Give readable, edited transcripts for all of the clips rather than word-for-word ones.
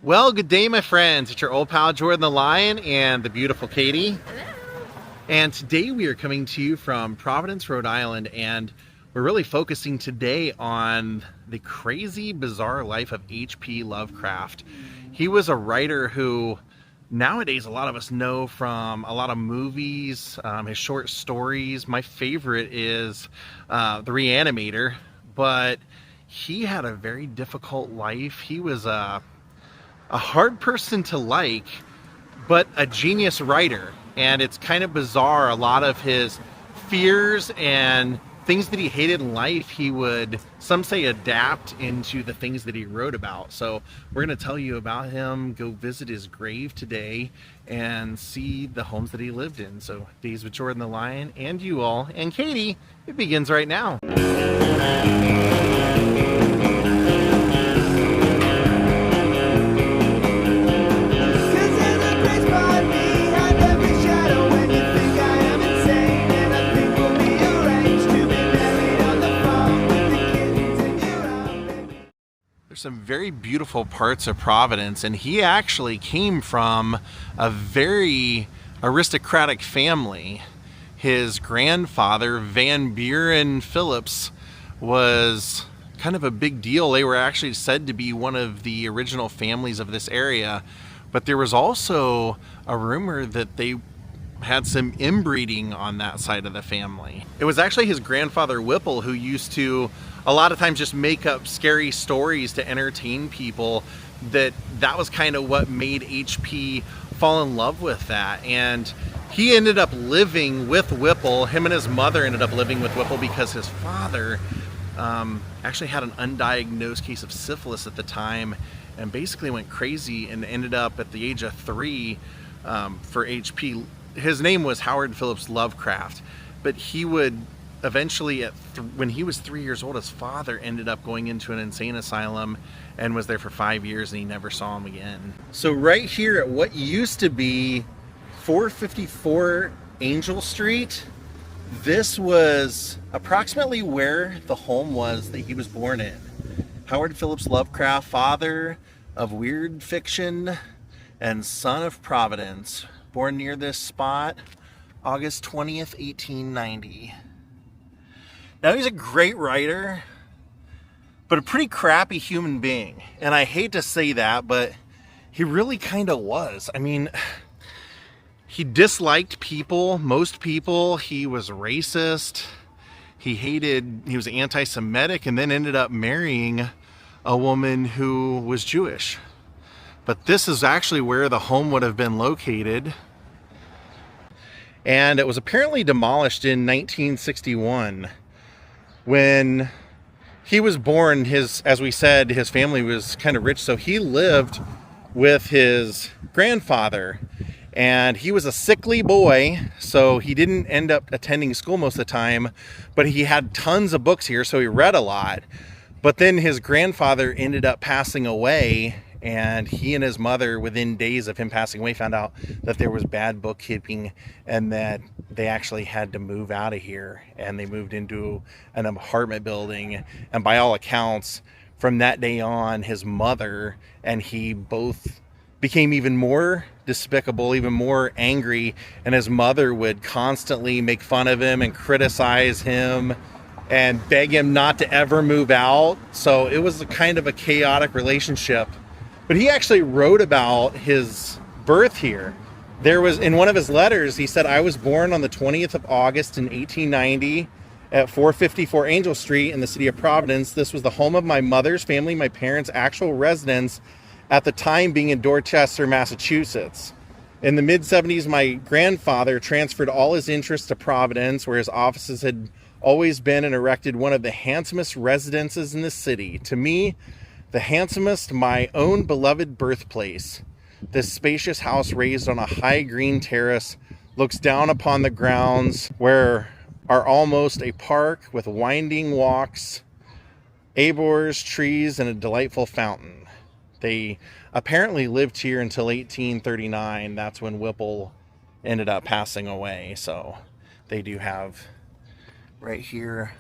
Well, good day, my friends. It's your old pal Jordan the Lion and the beautiful Katie. Hello. And today we are coming to you from Providence, Rhode Island, and we're really focusing today on the crazy, bizarre life of H.P. Lovecraft. He was a writer who nowadays a lot of us know from a lot of movies, his short stories. My favorite is The Reanimator, but he had a very difficult life. He was a hard person to like, but a genius writer. And it's kind of bizarre. A lot of his fears and things that he hated in life, he would, some say, adapt into the things that he wrote about. So we're going to tell you about him, go visit his grave today, and see the homes that he lived in. So Daze with Jordan the Lion and you all, and Katie, it begins right now. Some very beautiful parts of Providence, and he actually came from a very aristocratic family. His grandfather, Van Buren Phillips, was kind of a big deal. They were actually said to be one of the original families of this area, but there was also a rumor that they had some inbreeding on that side of the family. It was actually his grandfather Whipple who used to a lot of times just make up scary stories to entertain people. That was kind of what made HP fall in love with that. And he ended up living with Whipple. Him and his mother ended up living with Whipple because his father actually had an undiagnosed case of syphilis at the time and basically went crazy and ended up at the age of 3 for HP. His name was Howard Phillips Lovecraft, but he would eventually, when he was 3 years old, his father ended up going into an insane asylum and was there for 5 years, and he never saw him again. So right here at what used to be 454 Angel Street, this was approximately where the home was that he was born in. Howard Phillips Lovecraft, father of weird fiction and son of Providence, born near this spot, August 20th, 1890. Now, he's a great writer, but a pretty crappy human being. And I hate to say that, but he really kind of was. I mean, he disliked people, most people. He was racist. He was anti-Semitic, and then ended up marrying a woman who was Jewish. But this is actually where the home would have been located. And it was apparently demolished in 1961. When he was born, as we said, his family was kind of rich, so he lived with his grandfather. And he was a sickly boy, so he didn't end up attending school most of the time, but he had tons of books here, so he read a lot. But then his grandfather ended up passing away, and he and his mother, within days of him passing away, found out that there was bad bookkeeping and that they actually had to move out of here. And they moved into an apartment building. And by all accounts, from that day on, his mother and he both became even more despicable, even more angry. And his mother would constantly make fun of him and criticize him and beg him not to ever move out. So it was a kind of a chaotic relationship. But he actually wrote about his birth here. There was, in one of his letters, he said, "I was born on the 20th of August in 1890 at 454 Angel Street in the city of Providence. This was the home of my mother's family, my parents' actual residence at the time being in Dorchester, Massachusetts. In the mid-70s, my grandfather transferred all his interests to Providence, where his offices had always been, and erected one of the handsomest residences in the city. To me, the handsomest, my own beloved birthplace. This spacious house, raised on a high green terrace, looks down upon the grounds where are almost a park with winding walks, arbors, trees, and a delightful fountain." They apparently lived here until 1839. That's when Whipple ended up passing away. So they do have right here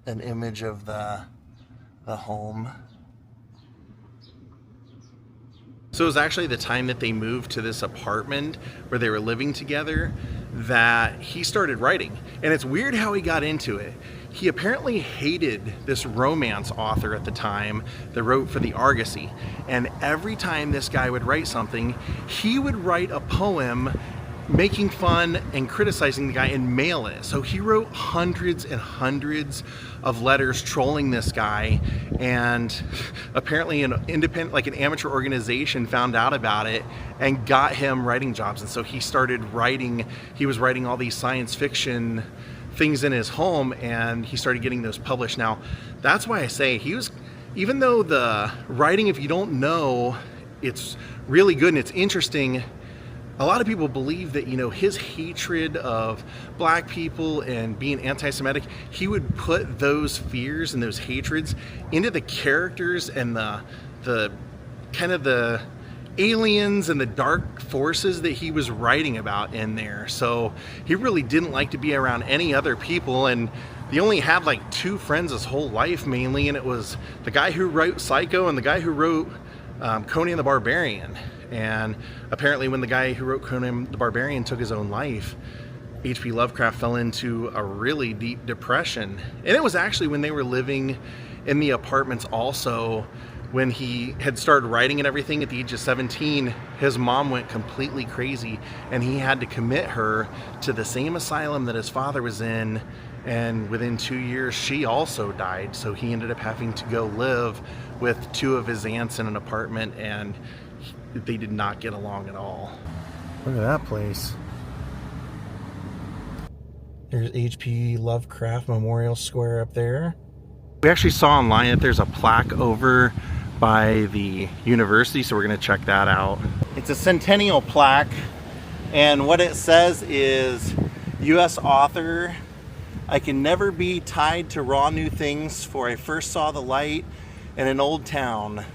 an image of the home. So it was actually the time that they moved to this apartment where they were living together that he started writing. And it's weird how he got into it. He apparently hated this romance author at the time that wrote for the Argosy. And every time this guy would write something, he would write a poem making fun and criticizing the guy and mail it. So he wrote hundreds and hundreds of letters trolling this guy, and apparently an independent, like an amateur organization, found out about it and got him writing jobs. And so he started writing, he was writing all these science fiction things in his home, and he started getting those published. Now, that's why I say he was, even though the writing, if you don't know, it's really good and it's interesting, a lot of people believe that, you know, his hatred of black people and being anti-Semitic, he would put those fears and those hatreds into the characters and the kind of the aliens and the dark forces that he was writing about in there. So he really didn't like to be around any other people, and he only had like two friends his whole life mainly, and it was the guy who wrote Psycho and the guy who wrote Conan the Barbarian. And apparently when the guy who wrote Conan the Barbarian took his own life, H.P. Lovecraft fell into a really deep depression. And it was actually when they were living in the apartments also, when he had started writing and everything at the age of 17, his mom went completely crazy and he had to commit her to the same asylum that his father was in. And within 2 years, she also died. So he ended up having to go live with two of his aunts in an apartment, and they did not get along at all. Look at that place. There's H.P. Lovecraft Memorial Square up there. We actually saw online that there's a plaque over by the university, so we're going to check that out. It's a centennial plaque, and what it says is, U.S. author, I can never be tied to raw new things, for I first saw the light in an old town,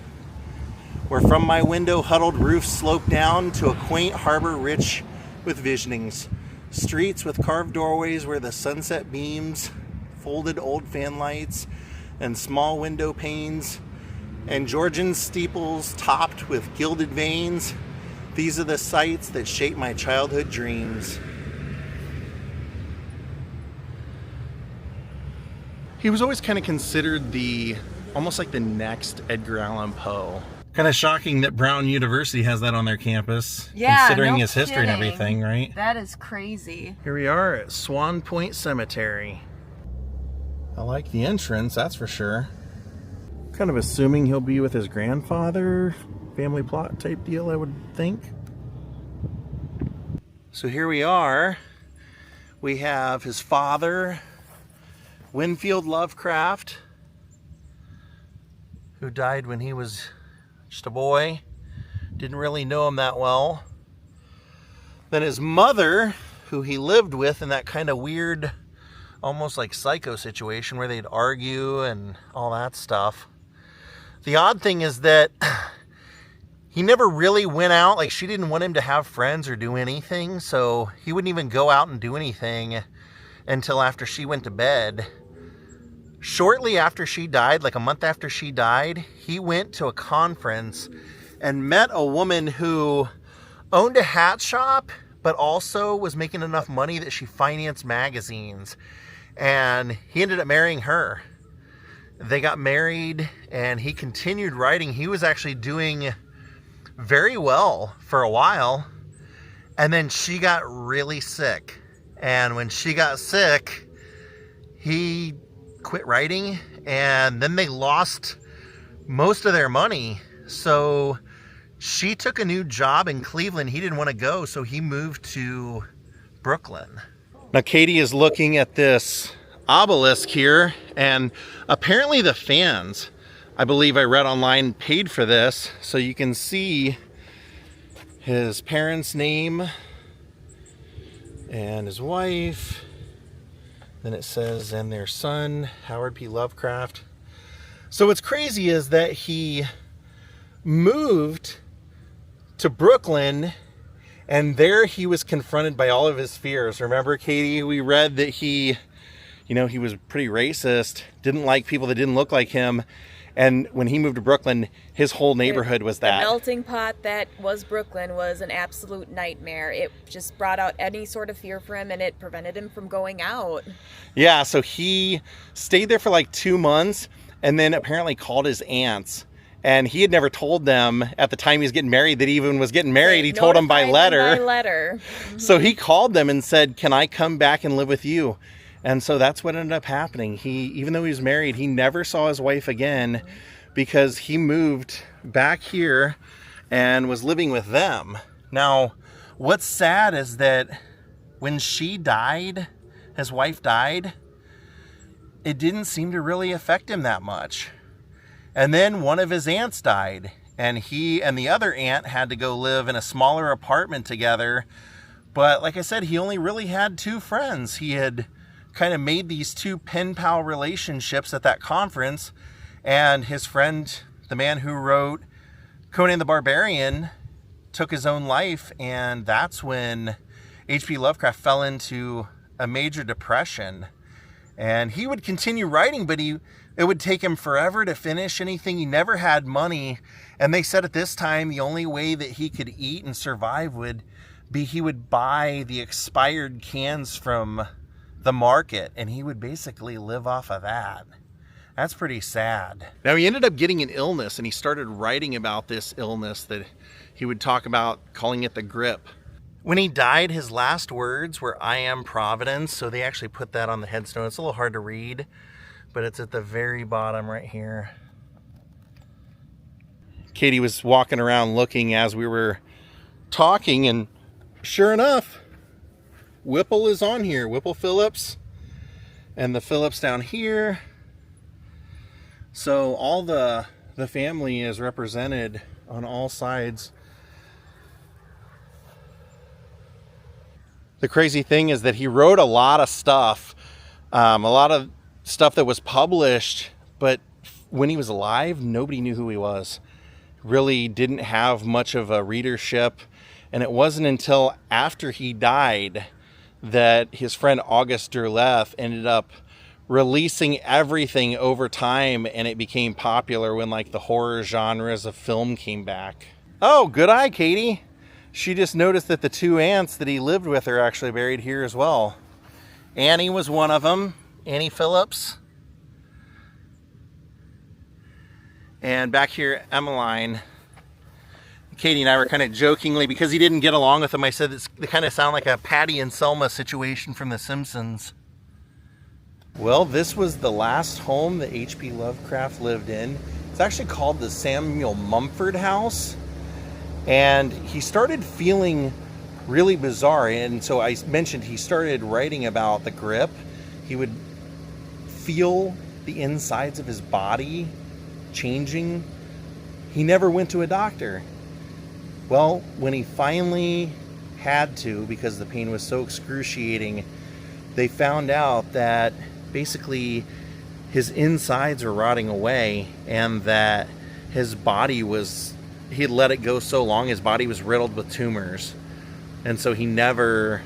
where from my window huddled roofs slope down to a quaint harbor rich with visionings. Streets with carved doorways where the sunset beams, folded old fan lights, and small window panes, and Georgian steeples topped with gilded veins. These are the sights that shape my childhood dreams. He was always kind of considered almost like the next Edgar Allan Poe. Kind of shocking that Brown University has that on their campus, considering his history and everything, right? That is crazy. Here we are at Swan Point Cemetery. I like the entrance, that's for sure. Kind of assuming he'll be with his grandfather, family plot type deal, I would think. So here we are. We have his father, Winfield Lovecraft, who died when he was just a boy. Didn't really know him that well. Then his mother, who he lived with in that kind of weird, almost like Psycho situation where they'd argue and all that stuff. The odd thing is that he never really went out. Like, she didn't want him to have friends or do anything, so he wouldn't even go out and do anything until after she went to bed. Shortly after she died, like a month after she died, he went to a conference and met a woman who owned a hat shop, but also was making enough money that she financed magazines. And he ended up marrying her. They got married and he continued writing. He was actually doing very well for a while. And then she got really sick. And when she got sick, he quit writing, and then they lost most of their money. So she took a new job in Cleveland. He didn't want to go, so he moved to Brooklyn. Now Katie is looking at this obelisk here, and apparently the fans, I believe I read online, paid for this, so you can see his parents' name and his wife. Then it says, and their son, Howard P. Lovecraft. So what's crazy is that he moved to Brooklyn, and there he was confronted by all of his fears. Remember, Katie, we read that he was pretty racist, didn't like people that didn't look like him. And when he moved to Brooklyn, his whole neighborhood was that. The melting pot that was Brooklyn was an absolute nightmare. It just brought out any sort of fear for him, and it prevented him from going out. Yeah, so he stayed there for like 2 months and then apparently called his aunts. And he had never told them at the time he was getting married that he even was getting married. He told them by letter. Mm-hmm. So he called them and said, "Can I come back and live with you?" And so that's what ended up happening. Even though he was married, he never saw his wife again because he moved back here and was living with them. Now, what's sad is that when she died, his wife died, it didn't seem to really affect him that much. And then one of his aunts died, and he and the other aunt had to go live in a smaller apartment together. But like I said, he only really had 2 friends. He had kind of made these 2 pen pal relationships at that conference, and his friend, the man who wrote Conan the Barbarian, took his own life, and that's when H.P. Lovecraft fell into a major depression. And he would continue writing, but it would take him forever to finish anything. He never had money, and they said at this time the only way that he could eat and survive would be he would buy the expired cans from the market, and he would basically live off of that. That's pretty sad. Now, he ended up getting an illness, and he started writing about this illness that he would talk about, calling it the grip. When he died, his last words were, "I am Providence." So they actually put that on the headstone. It's a little hard to read, but it's at the very bottom right here. Katie was walking around looking as we were talking, and sure enough, Whipple is on here. Whipple Phillips, and the Phillips down here. So all the family is represented on all sides. The crazy thing is that he wrote a lot of stuff that was published, but when he was alive, nobody knew who he was. Really didn't have much of a readership, and it wasn't until after he died that his friend August Derleth ended up releasing everything over time, and it became popular when like the horror genres of film came back. Oh, good eye, Katie. She just noticed that the 2 aunts that he lived with are actually buried here as well. Annie was one of them, Annie Phillips. And back here, Emmeline. Katie and I were kind of jokingly, because he didn't get along with them, I said they kind of sound like a Patty and Selma situation from The Simpsons. Well, this was the last home that H.P. Lovecraft lived in. It's actually called the Samuel Mumford House. And he started feeling really bizarre. And so I mentioned he started writing about the grip. He would feel the insides of his body changing. He never went to a doctor. Well, when he finally had to, because the pain was so excruciating, they found out that basically his insides were rotting away, and that his body was, he had let it go so long, his body was riddled with tumors. And so he never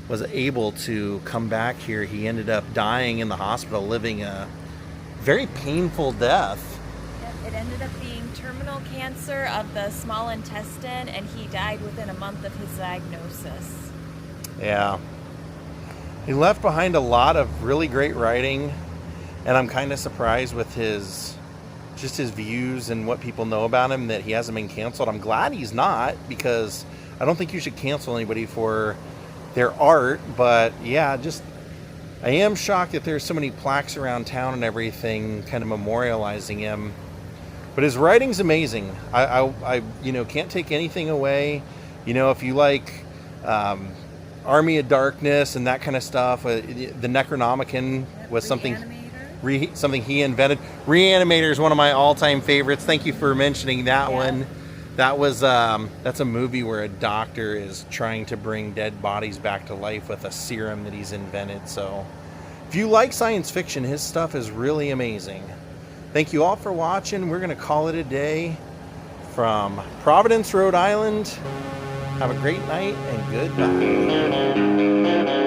was able to come back here. He ended up dying in the hospital, living a very painful death. It ended up being terminal cancer of the small intestine, and he died within a month of his diagnosis. Yeah. He left behind a lot of really great writing, and I'm kind of surprised with his views and what people know about him, that he hasn't been canceled. I'm glad he's not, because I don't think you should cancel anybody for their art. But yeah, I am shocked that there's so many plaques around town and everything kind of memorializing him. But his writing's amazing. I can't take anything away. If you like Army of Darkness and that kind of stuff, the Necronomicon was something he invented. Reanimator is one of my all-time favorites. Thank you for mentioning that one. That's a movie where a doctor is trying to bring dead bodies back to life with a serum that he's invented. So if you like science fiction, his stuff is really amazing. Thank you all for watching. We're going to call it a day from Providence, Rhode Island. Have a great night and goodbye.